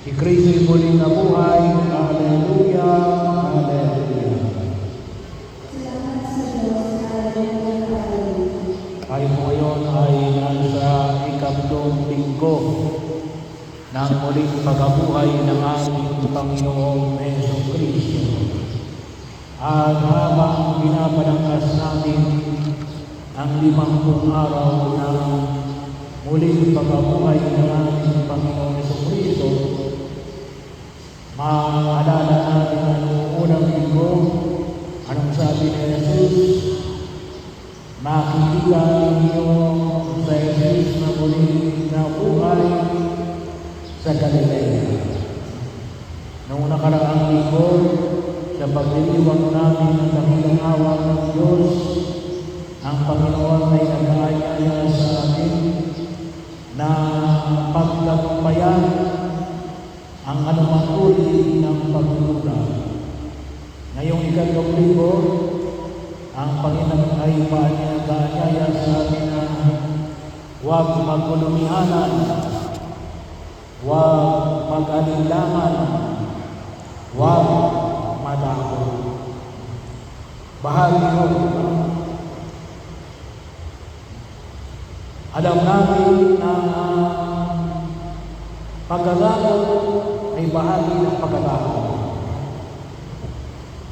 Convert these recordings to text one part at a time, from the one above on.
Si Kristo'y muling nabuhay. Hallelujah! Hallelujah! Salamat sa Diyos. Hallelujah! Tayo po ngayon ay nasa ikatlong linggo ng muling pagkabuhay ng ating Panginoong Jesucristo. At habang binabalakas natin ang 50 araw ng muling pagkabuhay ng ating Panginoong Jesucristo, maalala natin ang unang linggo, anong sabi ni Jesus? Makikita ninyo sa Jesus na muling nabuhay sa Galilea. Noong nakaraang linggo, sa pagdiriwang namin ng dakilang awa ng Diyos, ang Panginoon ay nag-aanyaya sa atin na pagtagumpayan ang anumang uri ng pagdududa. Ngayong ikatlong linggo, ang Panginoon ay nag-aanyaya sa atin na huwag magkulumihanan, huwag mag-alinlangan, huwag madako. Bahagi ko, alam namin na pagkakataon ay bahagi ng pagkakataon.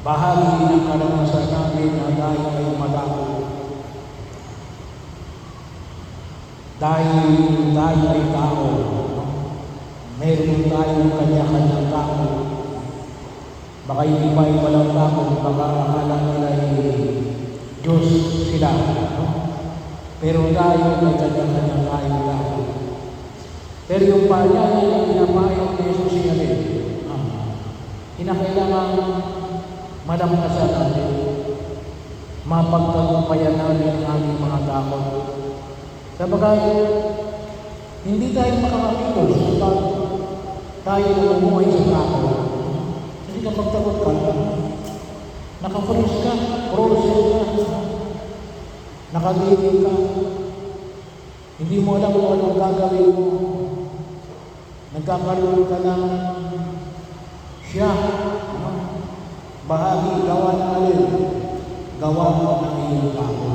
Bahagi ng karanasan namin na dahil ay madako. Dahil tayo ay tao, meron tayong kanya-kanyang tao. Baka hindi pa yung walang tao, baka akala nila ay Diyos sila. Pero tayo ay kanya-kanyang tao. Pero yung panyaya na pinapayag ni Jesus siya rin, kinakailangan malamkasan natin, mapagtagumpayan namin ang ating mga takot. Sabagay, hindi tayo makakakilos kapag tayo lumumuhay sa takot. Kasi kapag takot ka, naka-freeze ka, frozen ka, nakagigil ka, hindi mo alam kung anong gagawin mo. Nagkakaroon ka ng siya, bahagi, gawa ng alin, gawa mo ng iyong tao.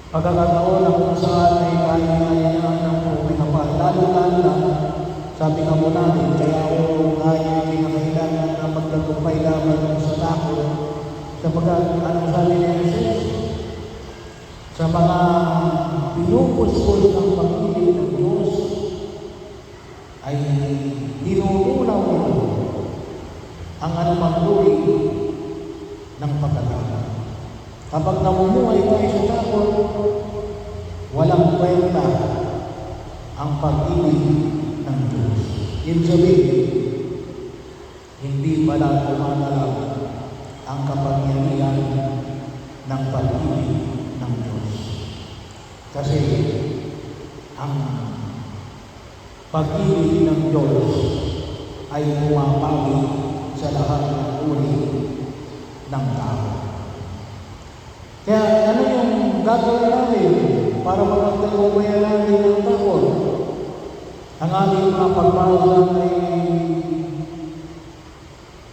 Pagkakataon na kung saan ay kaya-kayaan ng pumikapal, lalo-lalo na, sabi nga mo natin, kaya ako tayo pinakailangan na magtagumpay laban sa takot, sapagkat anong sabi ni Jesus? Sa mga pinupuspos ng pag-ibig ng Diyos, ay dinutunaw nito ang anumang uri ng pagkatao. Kapag namumuhay tayo sa takot, walang kwenta ang pag-ibig ng Diyos. Ibig sabihin, hindi pala tumatalaw ang kapangyarihan ng pag-ibig ng Diyos. Kasi ang pag-ibig ng Diyos ay pumapagi sa lahat ng uri ng tao. Kaya ano yung gagawin namin para magtagumpayan natin ng takot? Ang aming mga pagmamahal ay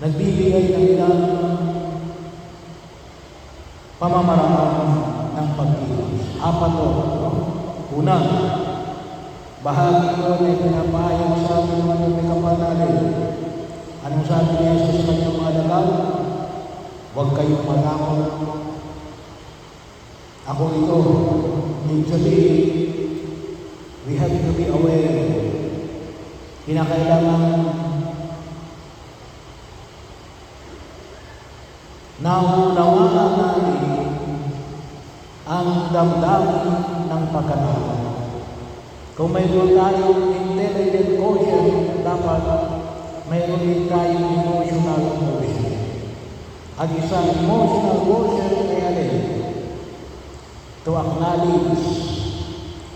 nagbibigay ng ilang pamamaraan ng pag-ibig. Apat o. Una, bahagi ko ay pinapahayag sa amin ng mga kapanalig. Anong sabi ni Jesus sa kanyang mga dagal? Huwag kayong matakot. Ako ito, ibig sabihin, we have to be aware. Kinakailangan naunawaan natin ang damdamin ng pagkatao. Kung mayroon tayong intelligent quotient, dapat mayroon din tayong emotional quotient. Ang isang emotional quotient ay alin? To acknowledge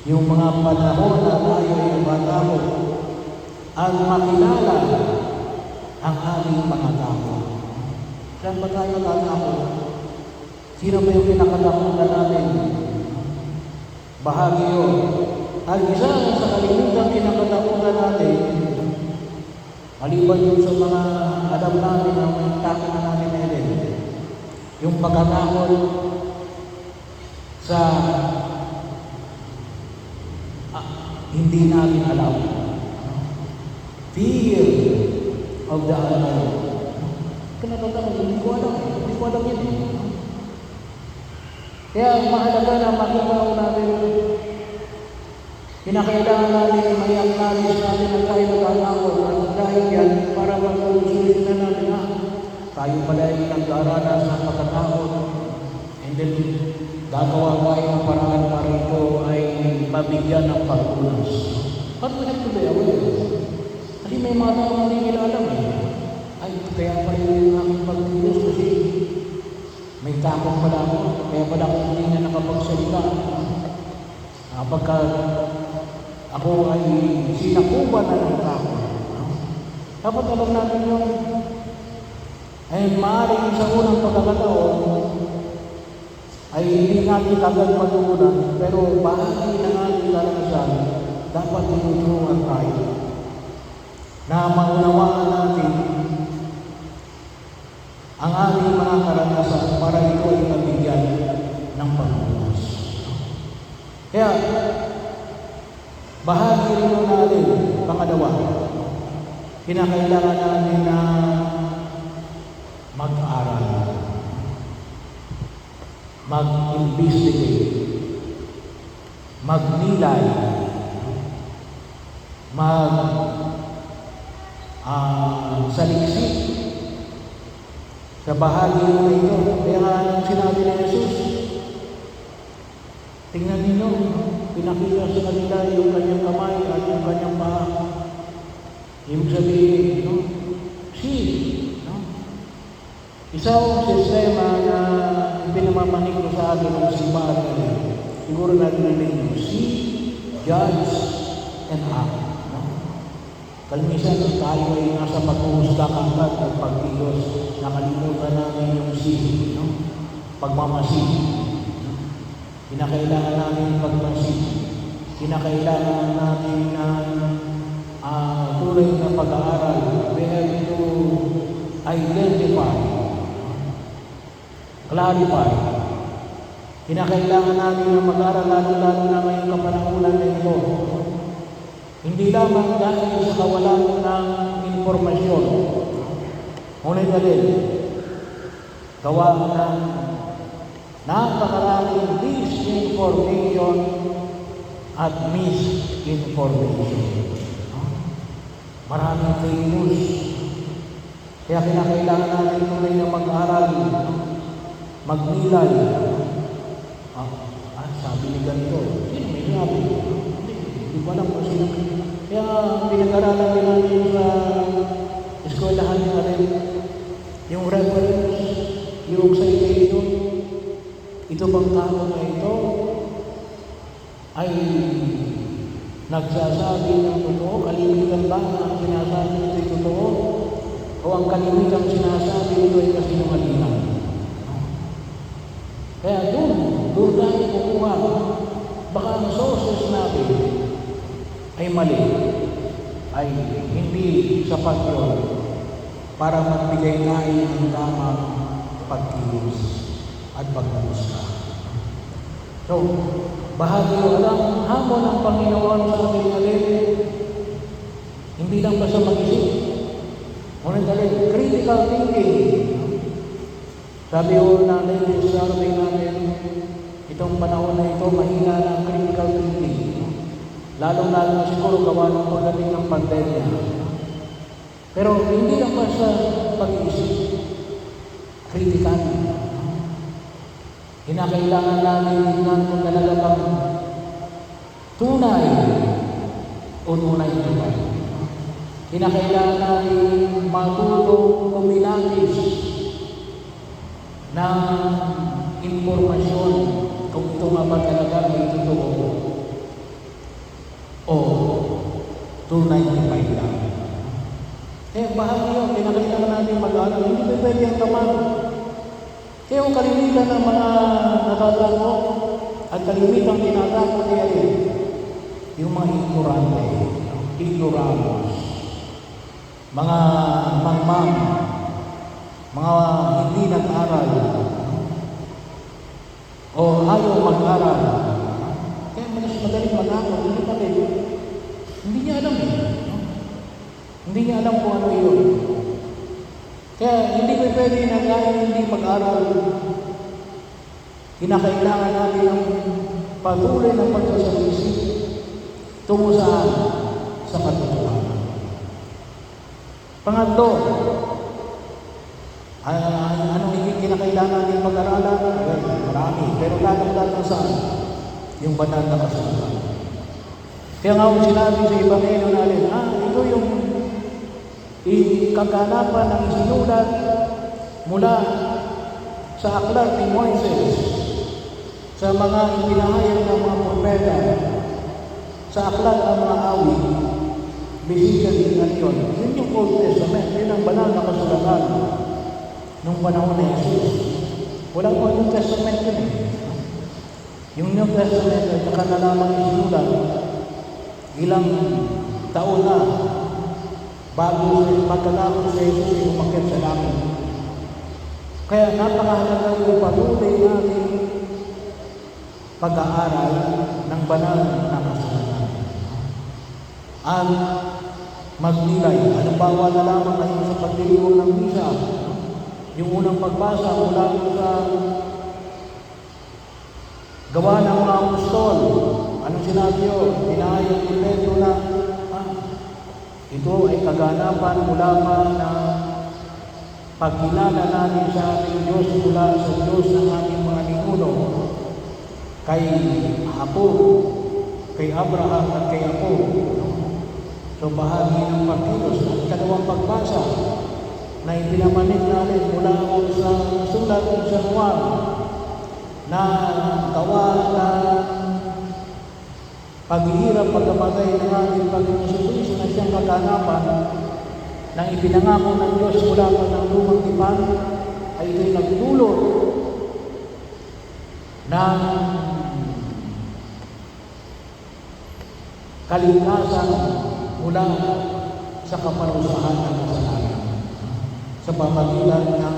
yung mga panahon na tayo ay nabatamo at makilala ang aming mga tao. Saan ba tayo natatamo? Sino ba yung pinakatakutan natin? Bahagi yun. Ang isa sa kalimutan kinakatakutan natin Maliban yung sa mga alam natin na may takot na natin na rin. Yung pagkatakot sa hindi natin alam. Fear of the unknown. Kinatatawa, hindi ko alam. Hindi ko alam yun. Kaya mahalaga na makita ko natin, kinakailangan natin, mayak natin natin ang tayo nagkakakot. At dahil yan, para magsulit na natin tayo pala ay nag-aaralan sa pagkatakot. And then, gagawa tayo ng paraan para ito ay mabigyan ng pagkulas. But we have to be aware. Kasi may mga tao na hindi nila alam Ay, kaya pala yung aking pagkulas kasi may takot pala ako. Kaya pala ako hindi na nakapagsalita. Pagka ako ay sinakuba na ng takot. Dapat alam natin yung ay maaaring sa unang pagkakataon ay hindi natin kagad matugunan, pero bahagi ng ating karanasan, dapat tinuturuan tayo na maunawaan natin ang ating mga karanasan para ito ay mabigyan ng pagkulas. Kaya, bahagi rin natin, pangalawa, kinakailangan natin na mag-aral, mag-investigate, magnilay, saliksik sa bahagi na ito. Kaya nga ang sinabi ni Jesus, tingnan ninyo, pinakita sa kanila yung kanyang kamay at yung kanyang paa. Ibig sabihin, isang sistema na pinamamanig ko sa atin ng simbahan natin. Siguro natin na ninyo, see, judge, and act. Kalmisan, tayo ay nasa paghuhusga kagad at pagkilos. Nakalimutan natin yung see, pagmamasid. Kinakailangan natin pagmasid. Kinakailangan natin na tuloy na pag-aaral. We have to identify, clarify. Kinakailangan natin na mag-aaral lalo na ngayong kapanahunan na ito. Hindi lamang dahil sa kawalan ng informasyon. Ngunit din, gawa ng napakaraming disinformation at misinformation. Maraming fake news. Kaya kinakailangan natin tuloy na mag-aral, magnilay. Sabi ni ganito, sino may sinabi? Hindi ko alam kung sino. Kaya pinag-aralan din natin sa eskwelahan na rin yung reference, yung citation. Ito bang tao na ito ay nagsasabi ng totoo? Kalimitan ba ang sinasabi nito ay totoo? O ang kalimitang sinasabi nito ay kasinungalingan? Kaya doon tayo kukuha. Baka ang sources natin ay mali, ay hindi sapat yun para magbigay tayo ng tamang pagkilos at pagkusa. So, bahagi yun ang hamon ng Panginoon sa ating alin, hindi lang basta mag-isip. Ngunit alin, critical thinking. Sabi ko na latest survey natin, itong panahon na ito, mahina ng critical thinking. Lalong-lalo siguro gawa ng pagdating ng pandemya. Pero hindi lang basta pag-iisip. Critical. Kinakailangan natin tingnan kung talaga bang tunay o tunay ito. Kinakailangan natin matulong kumilatis ng informasyon kung ito nga ba talaga ay totoo o tunay na lang. Bahagi yun, kinakailangan natin mag-aaral. Hindi ba pwede ang tamang? Kaya yung kalimitan ng mga natatakot at kalimitang tinatakot yung mga ignorante, ignoramos. mga mangmang, mga hindi nag-aral, o ayaw mag-aral. Kaya mas madaling mag-aral, hindi pa rin. Hindi niya alam eh. Hindi niya alam kung ano yun. Kaya hindi ko pwede na kahit hindi mag-aral, kinakailangan natin ang patuloy ng pagsasagisip tungo sa katotohanan. Pangatlo, anong hindi kinakailangan natin mag-aralan? Marami, pero lalong-lalong saan? Yung banal na kasulatan. Kaya nga kung sinabi sa Ebanghelyo natin, ito yung kaganapan ng isinulat mula sa aklat ni Moises, sa mga ipinahayag ng mga propeta, sa aklat ng mga awit, basically yun. Yun yung Old Testament, yun ang banal na kasulatan nung panahon ni Jesus. Walang New Testament yun eh. Yung New Testament ay saka na lamang isinulat ilang taon na bago pagkatapos sa Jesus ay umakyat sa langit. Kaya napakahalaga yung patuloy natin pag-aaral ng banal na kasulatan. At magnilay. Halimbawa na lamang kayo sa pagdiriwang ng misa. Yung unang pagbasa mula sa Gawa ng mga Apostol. Anong sinabi yun? Pinahayag ni Pedro na ito ay kaganapan mula pa na pagkilala natin sa ating Diyos mula sa Diyos ng ating mga ninuno kay Apo, kay Abraham at kay Apo. So bahagi ng pagkilos at kalawang pagbasa na ipinamanig natin mula sa sulat ng San Juan na gawa na paghihirap pagkamatay ng ating Panginoon Jesucristo na siyang kaganapan ng ipinangako ng Diyos mula pa ng lumang tipan ay ito'y nagdulot ng kaligtasan mula sa kaparusahan ng kasalanan sa pamagitan ng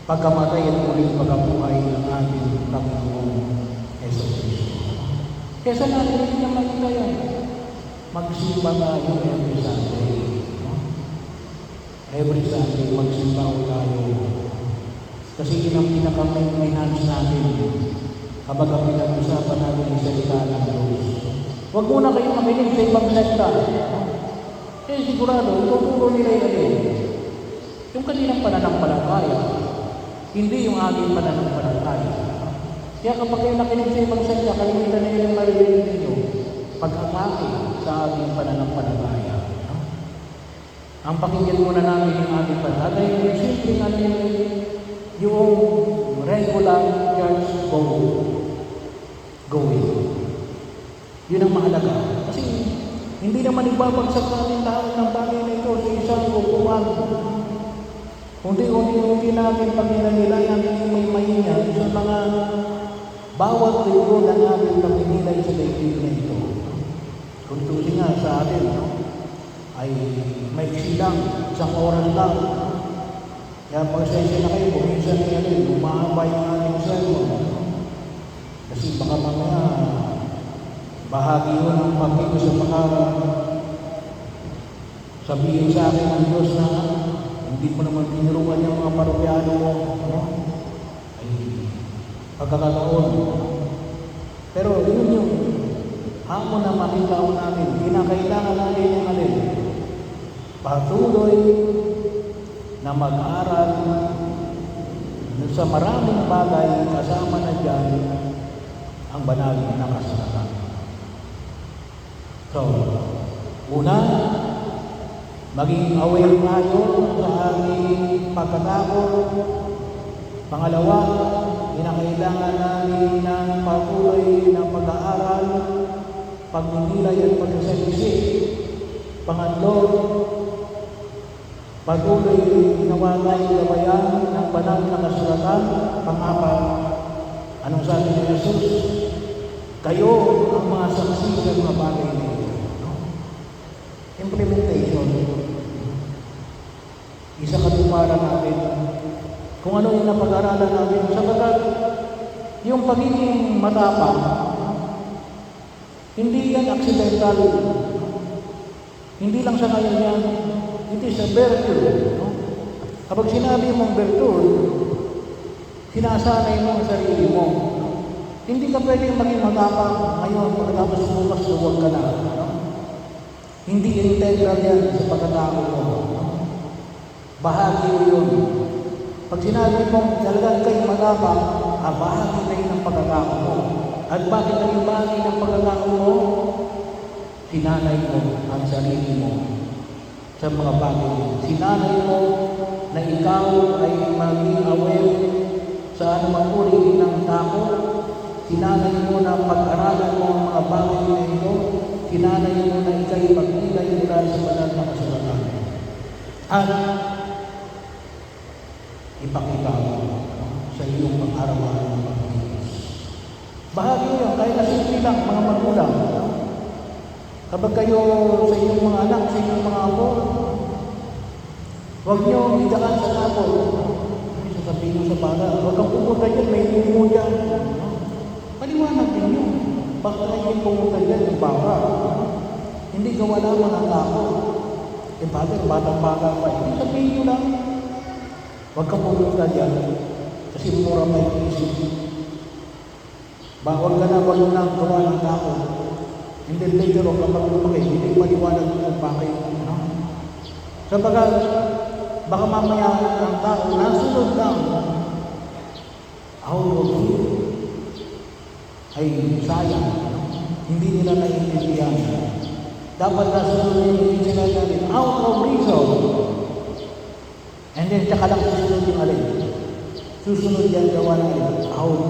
pagkamatay at muling pagkabuhay ng ating Panginoon Jesucristo. Kaya sa natin hindi naman ito yan. Magsimba tayo every Sunday. Every Sunday, magsimba tayo. Kasi yun ang pinaka-maintenance natin kapag ang pinag-usapan natin ang salita ng Diyos. Huwag muna kayong makinig sa ibang sekta. Eh sigurado, ituturo nila yun. Yung kanilang pananampalataya, hindi yung aking pananampalataya. Kaya kapag kayo nakinig sa ibang sekta, kalimitan na yung maririnig ninyo pag-atake sa ating pananampalataya. Ang pakinggan muna namin yung ating pananampalataya, yung simple natin yung regular church going. Yun ang mahalaga. Kasi hindi naman ibabagsak natin lahat ng bagay na ito sa isang upuan. Unti-unti natin pag nilayan may maingat sa mga bawat linggo na natin pag-inilay sa daigdig na ito. Kung tuloy nga sa atin, ay may silang, isang oras lang. Kaya pagsensya na kayo, kuminsan niya rin, umahaba yung ating sermon. Kasi baka mamaya, bahagi yun ang pagkiko sa baka sabihin sa akin ng Diyos na hindi mo naman tinuruan yung mga parokyano mo. Ay, pagkakataon. Pero yun yung hamon na makita namin. Kinakailangan natin yung alin. Patuloy na mag-aral sa maraming bagay kasama na dyan ang banal na kasulatan. So, una, maging aware tayo sa ating pagkatakot. Pangalawa, kinakailangan namin ng patuloy na pag-aaral, pagninilay at pagsasagisip. Pangatlo, patuloy ginawa tayong gabayan ng banal na kasulatan. Pang-apat, anong sabi ni Jesus? Kayo ang mga saksi sa mga bagay na ito. implementation. Isa katuparan natin kung ano yung napag-aralan natin. Sabagat yung pagiging matapang, hindi yan accidental. Hindi lang sa ngayon yan. It is a virtue. No? Kapag sinabi mong virtue, sinasanay mo ang sarili mo. Hindi ka pwedeng maging matapang ngayon, pagkatapos bukas, huwag ka na. No? Hindi integral yan sa pagkatao mo. No? Bahagi mo yun. Pag sinabi mong talagang kayo matapang, bahagi na yun ang pagkatao mo. At bakit naging bahagi ng pagkatao mo? Sinanay mo ang sarili mo sa mga bagay. Sinanay mo na ikaw ay maging aware sa anumang uri ng tao. Sinanay mo na pag-aralan mo ang mga bagay na ito. Sinanay mo na ikaw'y magbigay mula sa banal na kasulatan. At ipakita mo sa iyong pang-araw-araw ng pagkilos. Bahagi yun, kaya nasimple lang mga magulang. Kapag kayo sa inyong mga anak, sa inyong mga apo, huwag niyo idaan sa tapon. Sasabihin mo sa bata, huwag kang pumunta dyan, may lumo dyan. Paliwanag din yun. Baka na yung pumunta dyan, yung baka. Hindi gawa lamang ang tao. Batang-bata pa. Hindi sabihin nyo lang, huwag kang pumunta dyan. Kasi mura may isip. Huwag ka na, wag na gawa ng tao. And then later on, kapag lumaki, hindi maliwanag mo kung bakit. Sabagat, baka mamaya ang tao, nasunod lang. Out of fear. Ay sayang. Hindi nila naiintindihan. Dapat nasunod yung sinasabi, out of reason. And then, tsaka lang susunod yung alin. Susunod yan gawa ng out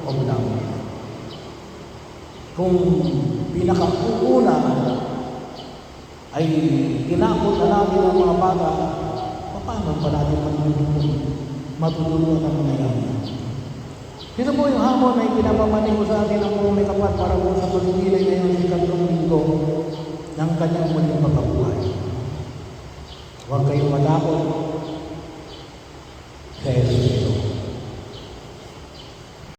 of love. Kung pinakauna ay tinakot na natin ang mga bata, paano pa natin matutulungan ang mga yan? Ito po yung hamon na pinapamanin ko sa atin ang mga may kapat para po sa pagpilay ngayon sa ikatlong linggo ng kanyang muling pagkabuhay. Huwag kayong matakot.